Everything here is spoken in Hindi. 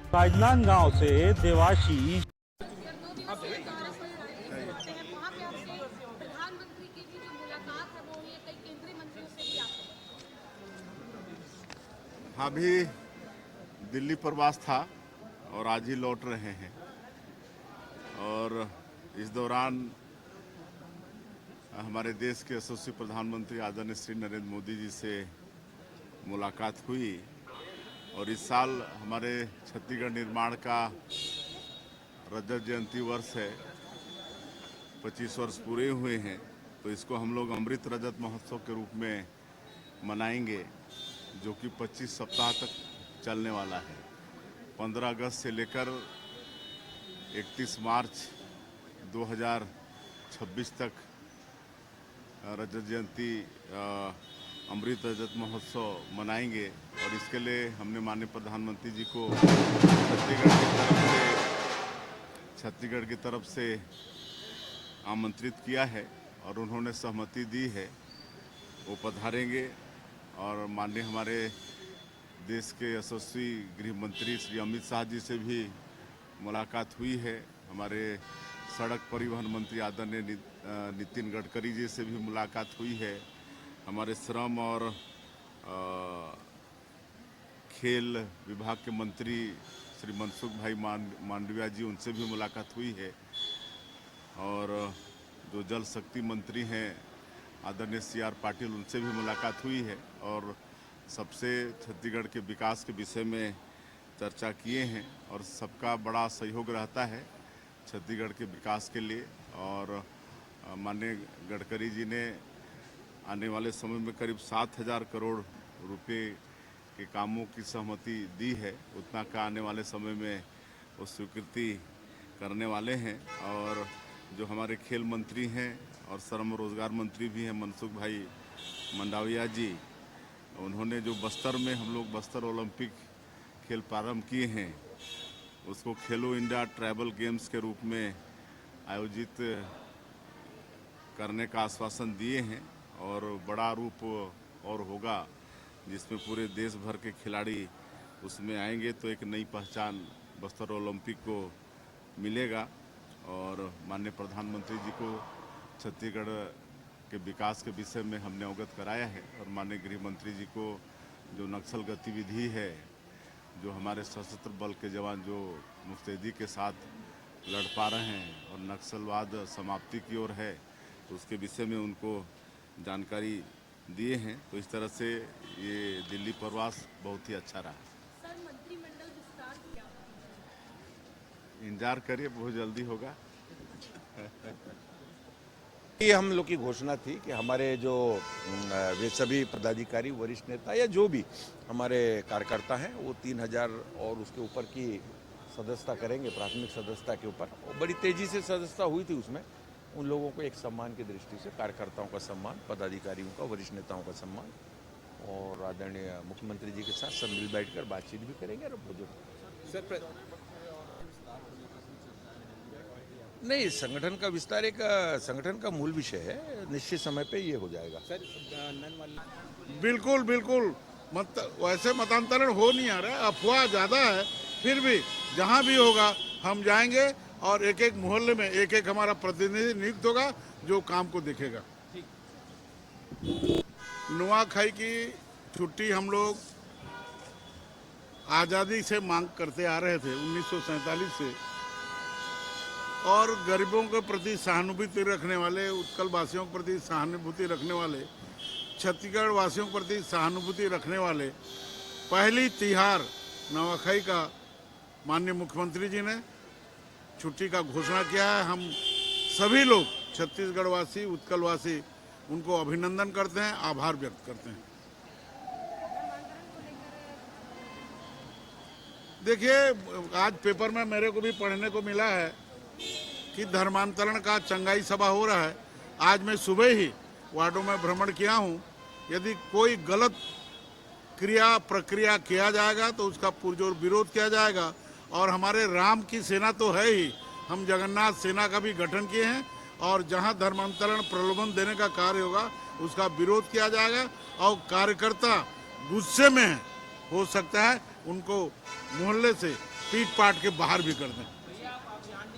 राजनांदगांव से देवाशीष। प्रधानमंत्री की भी जो मुलाकात है वो हुई है, कई केंद्रीय मंत्रियों से भी आपको। हाँ, अभी दिल्ली प्रवास था और आज ही लौट रहे हैं। और इस दौरान हमारे देश के यशस्वी प्रधानमंत्री आदरणीय श्री नरेंद्र मोदी जी से मुलाकात हुई। और इस साल हमारे छत्तीसगढ़ निर्माण का रजत जयंती वर्ष है, 25 वर्ष पूरे हुए हैं। तो इसको हम लोग अमृत रजत महोत्सव के रूप में मनाएंगे, जो कि 25 सप्ताह तक चलने वाला है। 15 अगस्त से लेकर 31 मार्च 2026 तक रजत जयंती अमृत रजत महोत्सव मनाएंगे। और इसके लिए हमने माननीय प्रधानमंत्री जी को छत्तीसगढ़ की तरफ से आमंत्रित किया है और उन्होंने सहमति दी है, वो पधारेंगे। और माननीय हमारे देश के यशस्वी गृह मंत्री श्री अमित शाह जी से भी मुलाकात हुई है। हमारे सड़क परिवहन मंत्री आदरणीय नितिन गडकरी जी से भी मुलाकात हुई है। हमारे श्रम और खेल विभाग के मंत्री श्री मनसुख भाई मांडविया जी, उनसे भी मुलाकात हुई है। और जो जल शक्ति मंत्री हैं आदरणीय CR पाटिल, उनसे भी मुलाकात हुई है। और सबसे छत्तीसगढ़ के विकास के विषय में चर्चा किए हैं और सबका बड़ा सहयोग रहता है छत्तीसगढ़ के विकास के लिए। और माननीय गडकरी जी ने आने वाले समय में करीब 7,000 करोड़ रुपए के कामों की सहमति दी है। उतना का आने वाले समय में वो स्वीकृति करने वाले हैं। और जो हमारे खेल मंत्री हैं और श्रम रोजगार मंत्री भी हैं मनसुख भाई मंडाविया जी, उन्होंने जो बस्तर में हम लोग बस्तर ओलंपिक खेल प्रारंभ किए हैं, उसको खेलो इंडिया ट्राइबल गेम्स के रूप में आयोजित करने का आश्वासन दिए हैं। और बड़ा रूप और होगा, जिसमें पूरे देश भर के खिलाड़ी उसमें आएंगे, तो एक नई पहचान बस्तर ओलंपिक को मिलेगा। और माननीय प्रधानमंत्री जी को छत्तीसगढ़ के विकास के विषय में हमने अवगत कराया है। और माननीय गृह मंत्री जी को जो नक्सल गतिविधि है, जो हमारे सशस्त्र बल के जवान जो मुस्तैदी के साथ लड़ पा रहे हैं और नक्सलवाद समाप्ति की ओर है, तो उसके विषय में उनको जानकारी दिए हैं। तो इस तरह से ये दिल्ली प्रवास बहुत ही अच्छा रहा। सर, मंत्रिमंडल विस्तार क्या? इंतजार करिए, बहुत जल्दी होगा। ये हम लोग की घोषणा थी कि हमारे जो वे सभी पदाधिकारी, वरिष्ठ नेता या जो भी हमारे कार्यकर्ता हैं, वो 3,000 और उसके ऊपर की सदस्यता करेंगे, प्राथमिक सदस्यता के ऊपर। और बड़ी तेजी से सदस्यता हुई थी उसमें। उन लोगों को एक सम्मान की दृष्टि से, कार्यकर्ताओं का सम्मान, पदाधिकारियों का, वरिष्ठ नेताओं का सम्मान, और आदरणीय मुख्यमंत्री जी के साथ सब मिल बैठकर बातचीत भी करेंगे। और नहीं, संगठन का विस्तार एक संगठन का मूल विषय है, निश्चित समय पे ये हो जाएगा। बिल्कुल बिल्कुल, वैसे मतांतरण हो नहीं आ रहा है, अफवाह ज़्यादा है। फिर भी जहाँ भी होगा हम जाएंगे और एक एक मोहल्ले में एक एक हमारा प्रतिनिधि नियुक्त होगा जो काम को देखेगा। नुआखाई की छुट्टी हम लोग आज़ादी से मांग करते आ रहे थे 1947 से। और गरीबों के प्रति सहानुभूति रखने वाले, उत्कल वासियों के प्रति सहानुभूति रखने वाले, छत्तीसगढ़ वासियों के प्रति सहानुभूति रखने वाले पहली तिहार नवाखाई का माननीय मुख्यमंत्री जी ने छुट्टी का घोषणा किया है। हम सभी लोग छत्तीसगढ़ वासी, उत्कल वासी उनको अभिनंदन करते हैं, आभार व्यक्त करते हैं। देखिए, आज पेपर में मेरे को भी पढ़ने को मिला है कि धर्मांतरण का चंगाई सभा हो रहा है। आज मैं सुबह ही वार्डों में भ्रमण किया हूँ। यदि कोई गलत क्रिया प्रक्रिया किया जाएगा तो उसका पुरजोर विरोध किया जाएगा। और हमारे राम की सेना तो है ही, हम जगन्नाथ सेना का भी गठन किए हैं। और जहां धर्मांतरण प्रलोभन देने का कार्य होगा उसका विरोध किया जाएगा। और कार्यकर्ता गुस्से में हो सकता है, उनको मोहल्ले से पीट पाट के बाहर भी कर दें।